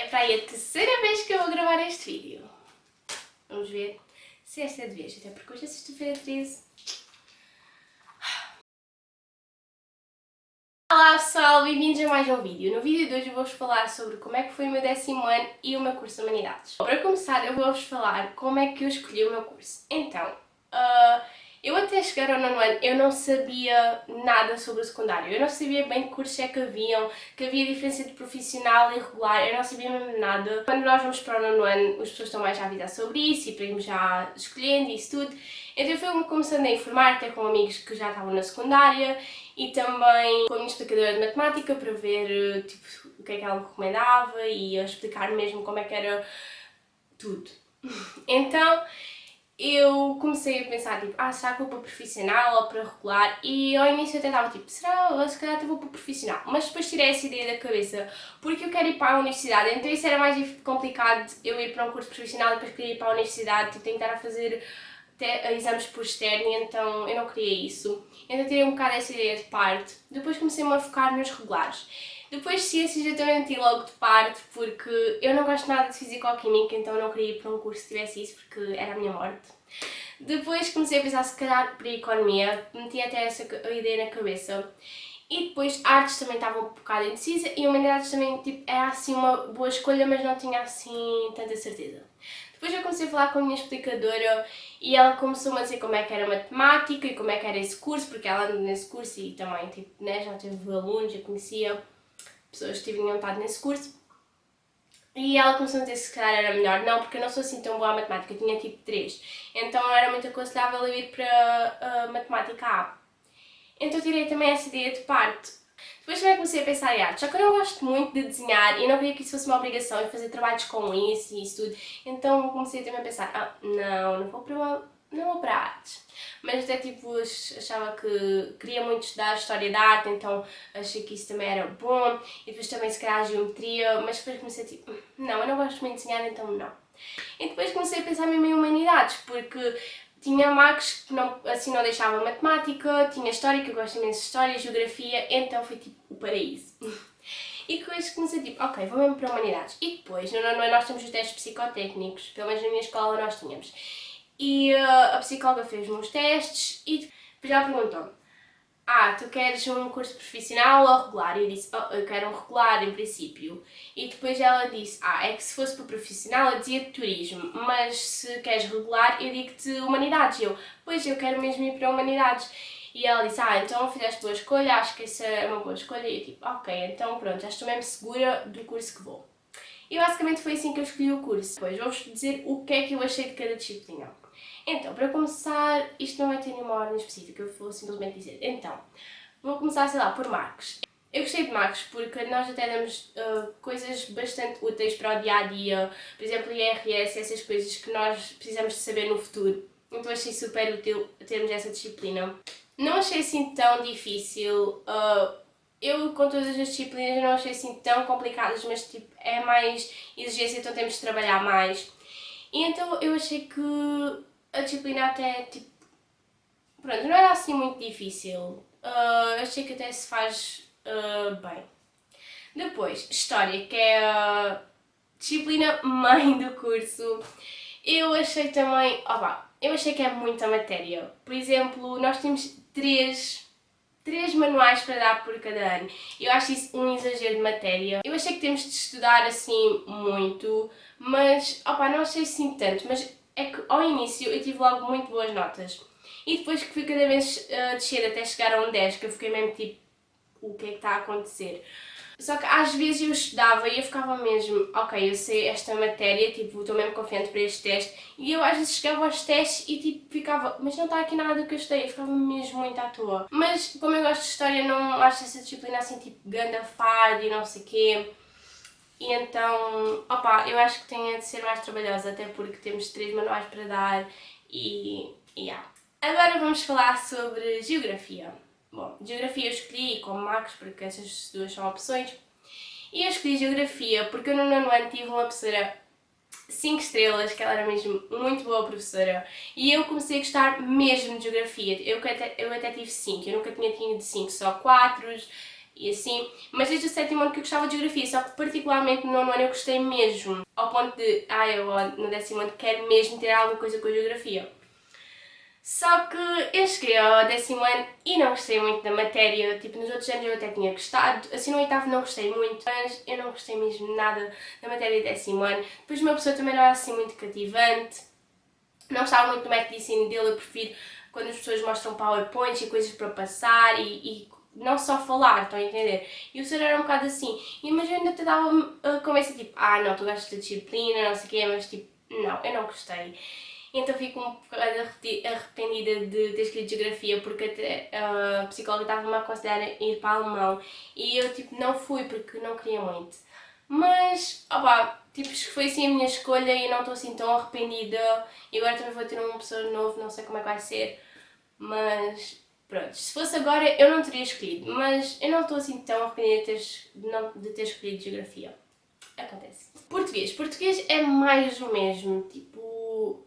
para aí a terceira vez que eu vou gravar este vídeo. Vamos ver se esta é de vez, até porque hoje é sexta-feira 13. Olá pessoal, bem-vindos a mais um vídeo. No vídeo de hoje eu vou-vos falar sobre como é que foi o meu 10º ano e o meu curso de Humanidades. Para começar, eu vou-vos falar como é que eu escolhi o meu curso. Então, eu até chegar ao 9º ano, eu não sabia nada sobre o secundário. Eu não sabia bem que cursos é que havia diferença de profissional e regular, eu não sabia mesmo nada. Quando nós vamos para o 9º ano, as pessoas estão mais a avisar sobre isso e para irmos já escolhendo isso tudo. Então eu fui-me começando a informar, até com amigos que já estavam na secundária e também com a minha explicadora de matemática para ver tipo, o que é que ela me recomendava e a explicar mesmo como é que era tudo. Então eu comecei a pensar, tipo, será que vou para profissional ou para regular? E ao início eu tentava, tipo, se calhar vou para profissional. Mas depois tirei essa ideia da cabeça, porque eu quero ir para a universidade. Então isso era mais complicado, eu ir para um curso profissional e depois queria ir para a universidade, tipo, tenho que estar a fazer exames por externo, então eu não queria isso. Então tirei um bocado essa ideia de parte. Depois comecei-me a focar nos regulares. Depois ciências eu também meti logo de parte, porque eu não gosto nada de fisicoquímica, então eu não queria ir para um curso que tivesse isso, porque era a minha morte. Depois comecei a pensar se calhar para a economia, meti até essa ideia na cabeça. E depois artes também estava um bocado indecisa e humanidades também tipo, era assim uma boa escolha, mas não tinha assim tanta certeza. Depois eu comecei a falar com a minha explicadora e ela começou-me a dizer como é que era matemática e como é que era esse curso, porque ela anda nesse curso e também tipo, né, já teve alunos, já conhecia pessoas que tinham estado nesse curso. E ela começou a dizer que se calhar era melhor, não, porque eu não sou assim tão boa a matemática, eu tinha tipo 3, então não era muito aconselhável eu ir para a matemática A. Então tirei também essa ideia de parte. Depois também comecei a pensar em arte, só que eu não gosto muito de desenhar e não queria que isso fosse uma obrigação e fazer trabalhos com isso e isso tudo, então comecei também a pensar, não vou para artes. Mas até tipo achava que queria muito estudar História da Arte, então achei que isso também era bom e depois também se calhar Geometria, mas depois comecei a tipo, não, eu não gosto muito de desenhar, então não. E depois comecei a pensar mesmo em Humanidades, porque tinha Max que não, assim não deixava matemática, tinha História, que eu gosto imenso de História, Geografia, então foi tipo o paraíso. E com isso comecei tipo, ok, vou mesmo para Humanidades. E depois, no 9º ano nós temos os testes psicotécnicos, pelo menos na minha escola nós tínhamos. E a psicóloga fez-me uns testes e depois ela perguntou-me, tu queres um curso profissional ou regular? E eu disse, eu quero um regular em princípio. E depois ela disse, é que se fosse para profissional eu dizia turismo, mas se queres regular eu digo-te humanidades. E eu, pois eu quero mesmo ir para humanidades. E ela disse, então fizeste boa escolha, acho que essa é uma boa escolha. E eu tipo, ok, então pronto, já estou mesmo segura do curso que vou. E basicamente foi assim que eu escolhi o curso. Depois vou-vos dizer o que é que eu achei de cada disciplina. Então, para começar, isto não vai ter nenhuma ordem específica, eu vou simplesmente dizer. Então, vou começar, sei lá, por Marcos. Eu gostei de Marcos porque nós até damos coisas bastante úteis para o dia-a-dia, por exemplo, IRS, essas coisas que nós precisamos de saber no futuro. Então achei super útil termos essa disciplina. Não achei assim tão difícil, eu com todas as disciplinas não achei assim tão complicadas, mas tipo, é mais exigência, então temos de trabalhar mais. E então eu achei que a disciplina até, tipo, pronto, não era assim muito difícil. Achei que até se faz bem. Depois, História, que é a disciplina mãe do curso. Eu achei também, eu achei que é muita matéria. Por exemplo, nós temos três manuais para dar por cada ano. Eu acho isso um exagero de matéria. Eu achei que temos de estudar assim muito, mas não achei assim tanto, mas é que ao início eu tive logo muito boas notas. E depois que fui cada vez descer até chegar a um 10, que eu fiquei mesmo tipo, o que é que está a acontecer? Só que às vezes eu estudava e eu ficava mesmo, ok, eu sei esta matéria, tipo, estou mesmo confiante para este teste. E eu às vezes chegava aos testes e tipo, ficava, mas não está aqui nada do que eu estudei, eu ficava mesmo muito à toa. Mas como eu gosto de História, não acho essa disciplina assim, tipo, ganda fardo e não sei o quê. E então, eu acho que tem de ser mais trabalhosa, até porque temos 3 manuais para dar e Agora vamos falar sobre Geografia. Bom, Geografia eu escolhi como Marcos porque essas duas são opções. E eu escolhi Geografia porque eu no 9º ano tive uma professora 5 estrelas, que ela era mesmo muito boa professora. E eu comecei a gostar mesmo de Geografia. Eu até tive 5, eu nunca tinha tido 5, só 4. e assim, mas desde o 7º ano que eu gostava de geografia, só que particularmente no 9º ano eu gostei mesmo, ao ponto de, eu no 10º ano quero mesmo ter alguma coisa com a geografia. Só que eu cheguei ao 10º ano e não gostei muito da matéria, tipo nos outros anos eu até tinha gostado, assim no 8º não gostei muito, mas eu não gostei mesmo nada da matéria de 10º ano. Depois o meu professor também não era assim muito cativante, não gostava muito do método de ensino dele, eu prefiro quando as pessoas mostram PowerPoints e coisas para passar e não só falar, estão a entender? E o senhor era um bocado assim, mas eu ainda tentava convencer, tipo, não, tu gostas da disciplina, não sei o quê, mas tipo, não, eu não gostei. Então fico um bocado arrependida de ter escolhido geografia, porque até a psicóloga estava-me a aconselhar ir para alemão e eu tipo não fui porque não queria muito. Mas, tipo, foi assim a minha escolha e não estou assim tão arrependida. E agora também vou ter um professor novo, não sei como é que vai ser, mas pronto. Se fosse agora eu não teria escolhido, mas eu não estou assim tão arrependida de ter escolhido geografia. Acontece. Português é mais o mesmo, tipo,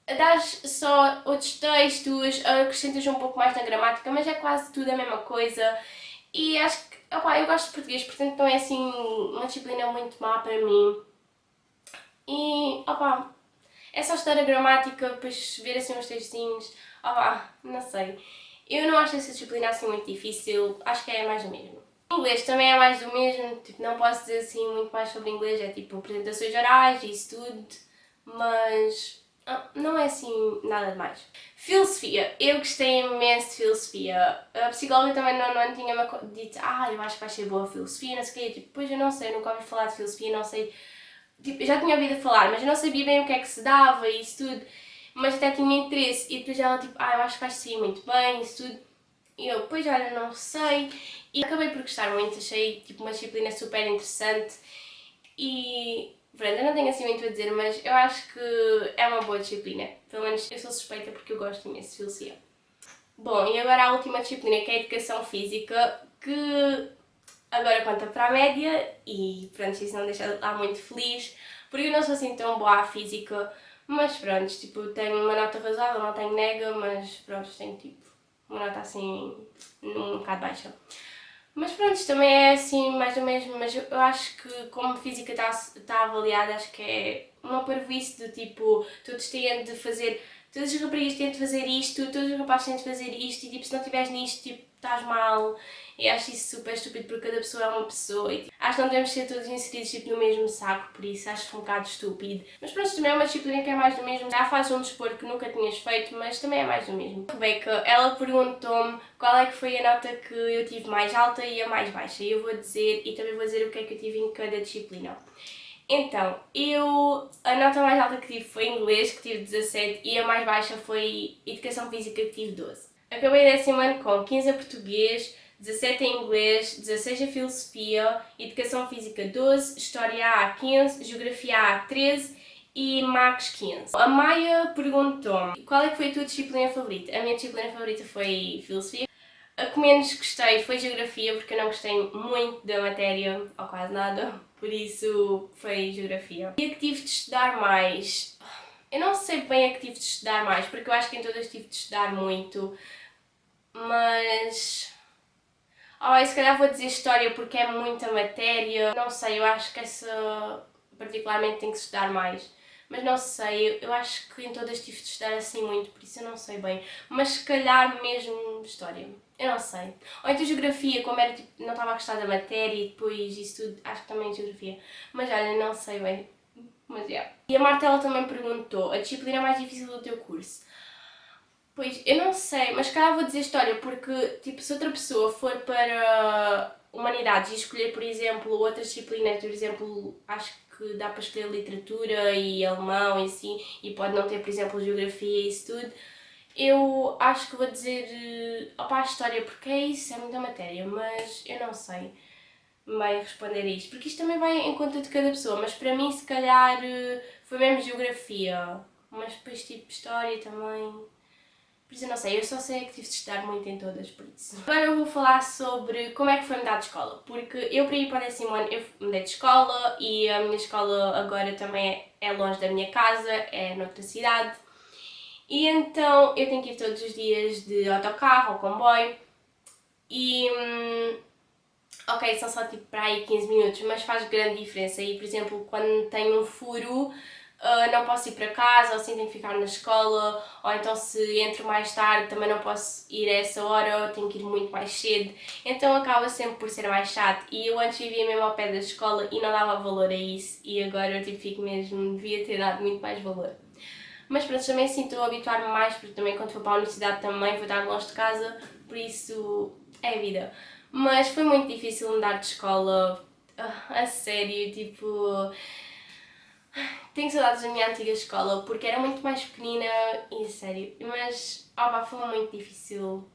dás só outros textos, acrescentas um pouco mais na gramática, mas é quase tudo a mesma coisa. E acho que, eu gosto de português, portanto não é assim uma disciplina muito má para mim. E, é só estudar a gramática, depois ver assim uns textinhos, não sei. Eu não acho essa disciplina assim muito difícil, acho que é mais do mesmo. Inglês também é mais do mesmo, tipo, não posso dizer assim muito mais sobre inglês, é tipo apresentações orais e isso tudo, mas não é assim nada demais. Filosofia, eu gostei imenso de filosofia. A psicóloga também não tinha-me dito, eu acho que vai ser boa filosofia, não sei o quê, tipo, pois eu não sei, nunca ouvi falar de filosofia, não sei, tipo, eu já tinha ouvido falar, mas eu não sabia bem o que é que se dava e isso tudo, mas até tinha interesse, e depois ela tipo, eu acho que vai sair muito bem, isso tudo, e eu, pois olha, não sei, e acabei por gostar muito, achei tipo uma disciplina super interessante e pronto, eu não tenho assim muito a dizer, mas eu acho que é uma boa disciplina, pelo menos eu sou suspeita porque eu gosto imenso de filosofia. Bom, e agora a última disciplina que é a Educação Física, que agora conta para a média e pronto, isso não deixa lá muito feliz, porque eu não sou assim tão boa à física, mas pronto, tipo, tenho uma nota razoável, não tenho nega, mas pronto, tenho tipo uma nota assim um bocado baixa. Mas pronto, isto também é assim mais ou menos, mas eu acho que como física está avaliada, acho que é uma parvoíce do tipo, todos têm de fazer, todas as raparigas têm de fazer isto, todos os rapazes têm de fazer isto e tipo, se não estiveres nisto, tipo, estás mal. E acho isso super estúpido porque cada pessoa é uma pessoa e tipo, acho que não devemos ser todos inseridos tipo, no mesmo saco, por isso acho um bocado estúpido. Mas pronto, também é uma disciplina que é mais do mesmo. Já fazes um desporto que nunca tinhas feito, mas também é mais do mesmo. A Rebeca, ela perguntou-me qual é que foi a nota que eu tive mais alta e a mais baixa. E eu vou dizer, e também vou dizer o que é que eu tive em cada disciplina. Então, a nota mais alta que tive foi inglês, que tive 17, e a mais baixa foi educação física, que tive 12. Acabei o 10º ano com 15 a português, 17 em inglês, 16 a filosofia, educação física 12, história A 15, geografia A 13 e Max 15. A Maia perguntou-me qual é que foi a tua disciplina favorita. A minha disciplina favorita foi filosofia. A que menos gostei foi geografia, porque eu não gostei muito da matéria, ou quase nada, por isso foi geografia. E a que tive de estudar mais? Eu não sei bem a que tive de estudar mais, porque eu acho que em todas tive de estudar muito, mas se calhar vou dizer história porque é muita matéria. Não sei, eu acho que essa particularmente tem que se estudar mais. Mas não sei, eu acho que em todas tive de estudar assim muito, por isso eu não sei bem. Mas se calhar mesmo história, eu não sei. Ou então geografia, como era tipo, não estava a gostar da matéria e depois isso tudo, acho que também geografia. Mas olha, não sei bem. Mas é. E a Martela também perguntou, a disciplina mais difícil do teu curso? Pois, eu não sei, mas se calhar vou dizer história, porque, tipo, se outra pessoa for para humanidades e escolher, por exemplo, outras disciplinas, por exemplo, acho que dá para escolher literatura e alemão e assim, e pode não ter, por exemplo, geografia e isso tudo, eu acho que vou dizer, história, porque é isso, é muita matéria, mas eu não sei bem responder a isto, porque isto também vai em conta de cada pessoa, mas para mim, se calhar, foi mesmo geografia, mas depois, tipo, história também. Por isso eu não sei, eu só sei que tive de estudar muito em todas, por isso. Agora eu vou falar sobre como é que foi mudar de escola, porque eu para ir para o 10º ano eu mudei de escola e a minha escola agora também é longe da minha casa, é noutra cidade. E então eu tenho que ir todos os dias de autocarro ou comboio e ok, são só tipo para aí 15 minutos, mas faz grande diferença. E, por exemplo, quando tenho um furo, não posso ir para casa, ou assim tenho que ficar na escola, ou então se entro mais tarde também não posso ir a essa hora, ou tenho que ir muito mais cedo, então acaba sempre por ser mais chato. E eu antes vivia mesmo ao pé da escola e não dava valor a isso, e agora eu tipo, fico mesmo, devia ter dado muito mais valor. Mas pronto, também assim estou a habituar-me mais, porque também quando for para a universidade também vou estar longe de casa, por isso é a vida. Mas foi muito difícil mudar de escola, a sério, tipo... Tenho saudades da minha antiga escola porque era muito mais pequenina e sério, mas opa, foi muito difícil.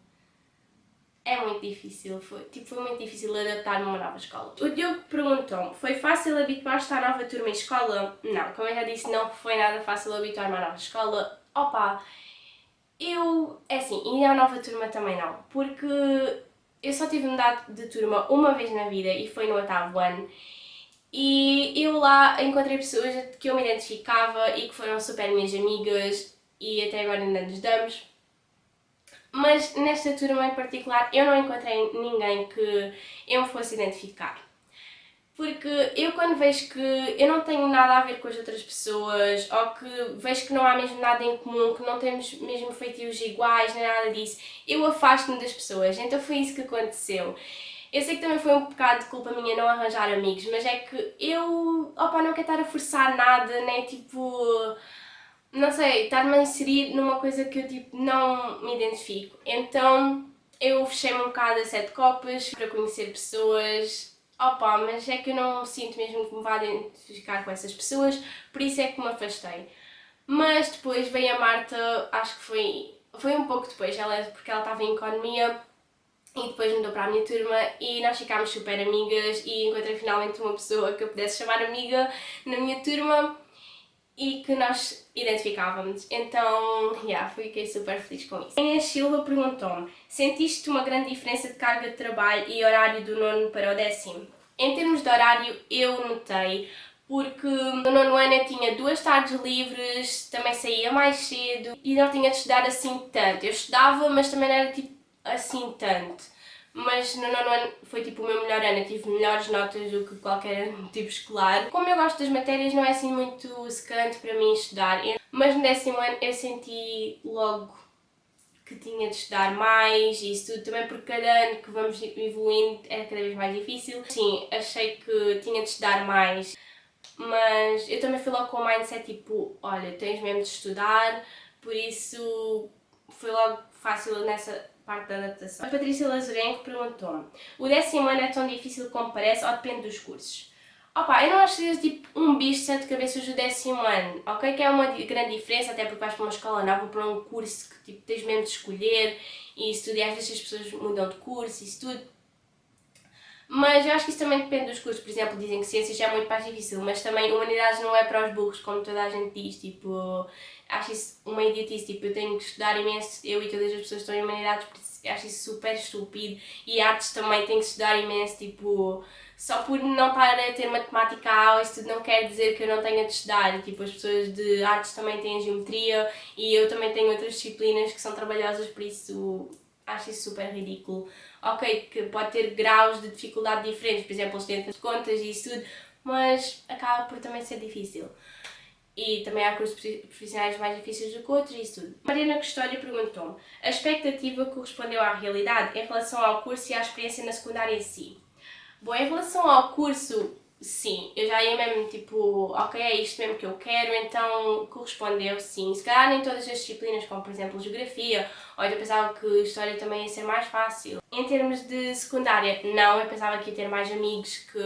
É muito difícil, foi muito difícil adaptar-me a uma nova escola. O Diogo perguntou-me, foi fácil habituar-te à nova turma e escola? Não, como eu já disse, não foi nada fácil habituar-me à nova escola. Opa, é assim, e à nova turma também não, porque eu só tive mudado de turma uma vez na vida e foi no 8º ano. E eu lá encontrei pessoas que eu me identificava e que foram super minhas amigas e até agora ainda nos damos. Mas nesta turma em particular eu não encontrei ninguém que eu me fosse identificar. Porque eu quando vejo que eu não tenho nada a ver com as outras pessoas, ou que vejo que não há mesmo nada em comum, que não temos mesmo feitios iguais, nem nada disso, eu afasto-me das pessoas. Então foi isso que aconteceu. Eu sei que também foi um bocado de culpa minha não arranjar amigos, mas é que eu, opa, não quero estar a forçar nada, nem tipo, não sei, estar-me a inserir numa coisa que eu tipo não me identifico. Então eu fechei-me um bocado a 7 copas para conhecer pessoas. Opa, mas é que eu não sinto mesmo que me vá identificar com essas pessoas, por isso é que me afastei. Mas depois veio a Marta, acho que foi um pouco depois, porque ela estava em economia e depois mudou para a minha turma e nós ficámos super amigas e encontrei finalmente uma pessoa que eu pudesse chamar amiga na minha turma e que nós identificávamos. Então, fiquei super feliz com isso. A Inês Silva perguntou-me, sentiste uma grande diferença de carga de trabalho e horário do 9º para o 10º? Em termos de horário, eu notei, porque no 9º ano eu tinha 2 tardes livres, também saía mais cedo e não tinha de estudar assim tanto. Eu estudava, mas também não era tipo assim tanto. Mas no 9º ano foi tipo o meu melhor ano, eu tive melhores notas do que qualquer tipo escolar. Como eu gosto das matérias, não é assim muito secante para mim estudar, mas no 10º ano eu senti logo que tinha de estudar mais e isso tudo, também porque cada ano que vamos evoluindo é cada vez mais difícil. Sim, achei que tinha de estudar mais, mas eu também fui logo com o mindset tipo, olha, tens mesmo de estudar, por isso foi logo fácil nessa parte da adaptação. A Patrícia Lazarenko perguntou-me, o 10º ano é tão difícil como parece ou depende dos cursos? Opa, eu não acho que seja tipo um bicho de 7 cabeças do 10º ano, ok? Que é uma grande diferença, até porque vais para uma escola nova, para um curso que tipo, tens mesmo de escolher e isso tudo, e às vezes as pessoas mudam de curso e isso tudo. Mas eu acho que isso também depende dos cursos. Por exemplo, dizem que ciências é muito mais difícil, mas também humanidades não é para os burros, como toda a gente diz. Tipo, acho isso uma idiotice. Tipo, eu tenho que estudar imenso, eu e todas as pessoas que estão em humanidades, porque acho isso super estúpido. E artes também tenho que estudar imenso, tipo, só por não estar a ter matemática A ou isso tudo não quer dizer que eu não tenha de estudar. E, tipo, as pessoas de artes também têm geometria e eu também tenho outras disciplinas que são trabalhosas, por isso acho isso super ridículo. Ok, que pode ter graus de dificuldade diferentes, por exemplo, os tentam de contas e isso tudo, mas acaba por também ser difícil. E também há cursos profissionais mais difíceis do que outros e isso tudo. Mariana Custódio perguntou-me, a expectativa correspondeu à realidade em relação ao curso e à experiência na secundária em si? Bom, em relação ao curso, sim, eu já ia mesmo tipo, ok, é isto mesmo que eu quero, então correspondeu sim. Se calhar nem todas as disciplinas, como por exemplo Geografia, ou eu pensava que História também ia ser mais fácil. Em termos de secundária, não, eu pensava que ia ter mais amigos que...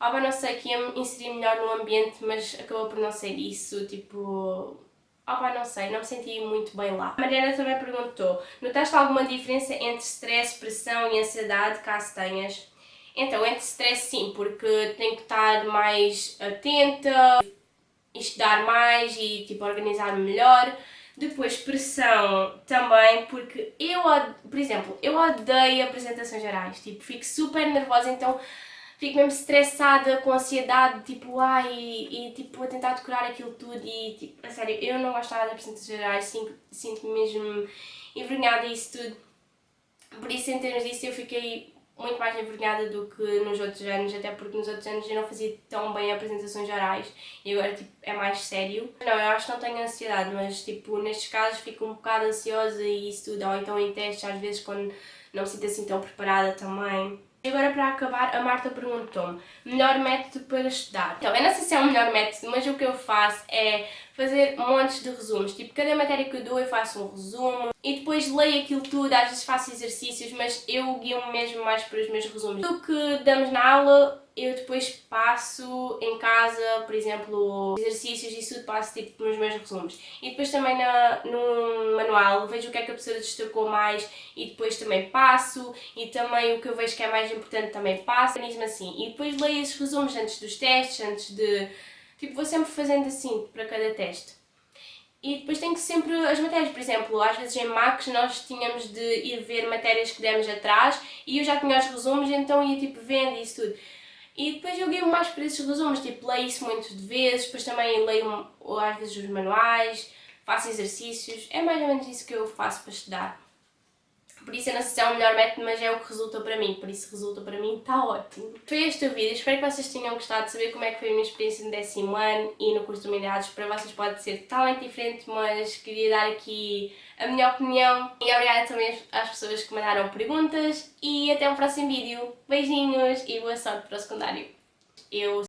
não sei, que ia me inserir melhor no ambiente, mas acabou por não ser isso, tipo... não sei, não me senti muito bem lá. A Mariana também perguntou, notaste alguma diferença entre stress, pressão e ansiedade, caso tenhas? Então, entre stress sim, porque tenho que estar mais atenta, estudar mais e tipo, organizar-me melhor. Depois, pressão também, porque por exemplo, eu odeio apresentações gerais, tipo, fico super nervosa, então fico mesmo estressada, com ansiedade, tipo, e tipo, a tentar decorar aquilo tudo e, tipo, a sério, eu não gosto nada de apresentações gerais, sinto-me mesmo envergonhada e isso tudo. Por isso, em termos disso, eu fiquei muito mais envergonhada do que nos outros anos, até porque nos outros anos eu não fazia tão bem apresentações orais e agora tipo, é mais sério. Não, eu acho que não tenho ansiedade, mas tipo, nestes casos fico um bocado ansiosa e isso tudo, ou então em testes às vezes quando não me sinto assim tão preparada também. E agora para acabar, a Marta perguntou-me, melhor método para estudar? Então, eu não sei se é o melhor método, mas o que eu faço é fazer montes de resumos. Tipo, cada matéria que eu dou eu faço um resumo e depois leio aquilo tudo, às vezes faço exercícios, mas eu guio-me mesmo mais para os meus resumos. O que damos na aula eu depois passo em casa, por exemplo, exercícios e isso tudo passo tipo nos meus resumos. E depois também no manual vejo o que é que a pessoa destacou mais e depois também passo e também o que eu vejo que é mais importante também passo, mesmo assim. E depois leio esses resumos antes dos testes, antes de... Tipo, vou sempre fazendo assim para cada teste. E depois tenho sempre as matérias, por exemplo, às vezes em Max nós tínhamos de ir ver matérias que demos atrás e eu já tinha os resumos, então ia tipo vendo isso tudo. E depois eu guio mais para esses resumos, tipo leio isso muitas de vezes, depois também leio às vezes os manuais, faço exercícios, é mais ou menos isso que eu faço para estudar. Por isso eu não sei se é o melhor método, mas é o que resulta para mim, por isso resulta para mim, está ótimo. Foi este o vídeo, espero que vocês tenham gostado de saber como é que foi a minha experiência no 10º ano e no curso de Humanidades. Para vocês pode ser totalmente diferente, mas queria dar aqui a minha opinião. E obrigada também às pessoas que mandaram perguntas e até o próximo vídeo. Beijinhos e boa sorte para o secundário. Eu